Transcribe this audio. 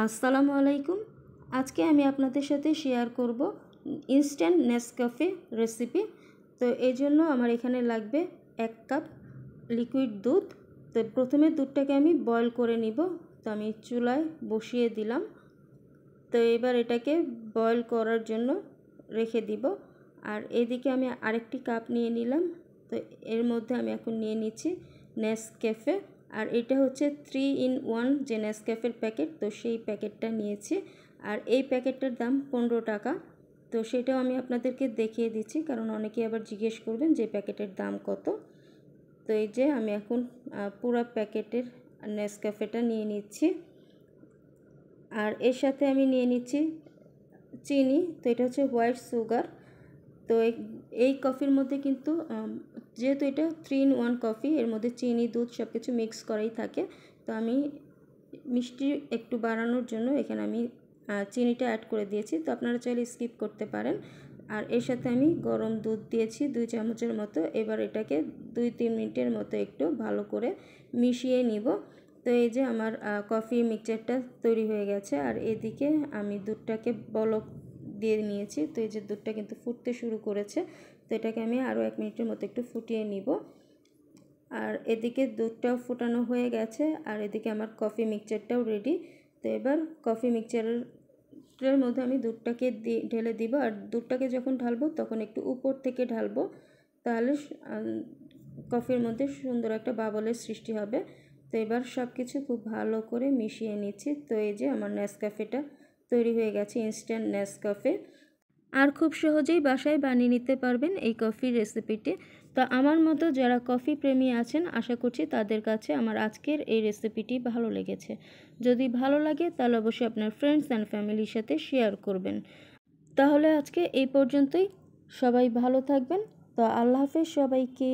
আসসালামু আলাইকুম। আজকে আমি আপনাদের সাথে শেয়ার করব ইনস্ট্যান্ট নেসক্যাফে রেসিপি। তো এই জন্য আমার এখানে লাগবে 1 কাপ লিকুইড দুধ। তো প্রথমে দুধটাকে আমি বয়েল করে নিব। তো আমি চুলায় বসিয়ে দিলাম। তো এবার এটাকে বয়েল করার জন্য রেখে দিব। আর এদিকে আমি আরেকটি কাপ নিয়ে নিলাম। তো এর মধ্যে আমি এখন নিয়ে নিচ্ছি নেসক্যাফে। আর এটা হচ্ছে 3 in 1 যে নেসক্যাফের প্যাকেট, তো সেই প্যাকেটটা নিয়েছি। আর এই প্যাকেটটার দাম 15 টাকা। তো সেটাও আমি আপনাদেরকে দেখিয়ে দিচ্ছি, কারণ অনেকেই আবার জিজ্ঞেস করবেন যে প্যাকেটের দাম কত। তো এই যে আমি এখন পুরো প্যাকেটের নেসক্যাফেটা নিয়ে নিচ্ছি। আর এর সাথে আমি নিয়ে নিচ্ছি চিনি। তো এটা হচ্ছে হোয়াইট সুগার। তো এই কফির মধ্যে কিন্তু যেহেতু এটা 3 in 1 কফি, এর মধ্যে চিনি দুধ সব কিছু মিক্স করাই থাকে। তো আমি মিষ্টি একটু বাড়ানোর জন্য এখানে আমি চিনিটা অ্যাড করে দিয়েছি। তো আপনারা চাইলে স্কিপ করতে পারেন। আর এর সাথে আমি গরম দুধ দিয়েছি 2 চামচের মতো। এবার এটাকে 2-3 মিনিটের মতো একটু ভালো করে মিশিয়ে নিব। তো এই যে আমার কফি মিক্সচারটা তৈরি হয়ে গেছে। আর এদিকে আমি দুধটাকে বলক দিয়ে নিয়েছি। তো এই যে দুধটা কিন্তু ফুটতে শুরু করেছে। তো এটাকে আমি আরও 1 মিনিটের মতো একটু ফুটিয়ে নিব। আর এদিকে দুধটাও ফোটানো হয়ে গেছে। আর এদিকে আমার কফি মিক্সচারটাও রেডি। তো এবার কফি মিক্সচারের মধ্যে আমি দুধটাকে ঢেলে দিব। আর দুধটাকে যখন ঢালবো তখন একটু উপর থেকে ঢালবো, তাহলে কফির মধ্যে সুন্দর একটা বাবলের সৃষ্টি হবে। তো এবার সব কিছু খুব ভালো করে মিশিয়ে নিচ্ছি। তো এই যে আমার নেসক্যাফেটা তৈরি হয়ে গেছে, ইনস্ট্যান্ট নেসক্যাফে। আর খুব সহজেই বাসায় বানিয়ে নিতে পারবেন এই কফির রেসিপিটি। তো আমার মতো যারা কফি প্রেমী আছেন, আশা করছি তাদের কাছে আমার আজকের এই রেসিপিটি ভালো লেগেছে। যদি ভালো লাগে তাহলে অবশ্যই আপনার ফ্রেন্ডস অ্যান্ড ফ্যামিলির সাথে শেয়ার করবেন। তাহলে আজকে এই পর্যন্তই। সবাই ভালো থাকবেন। তো আল্লাহ হাফেজ সবাইকে।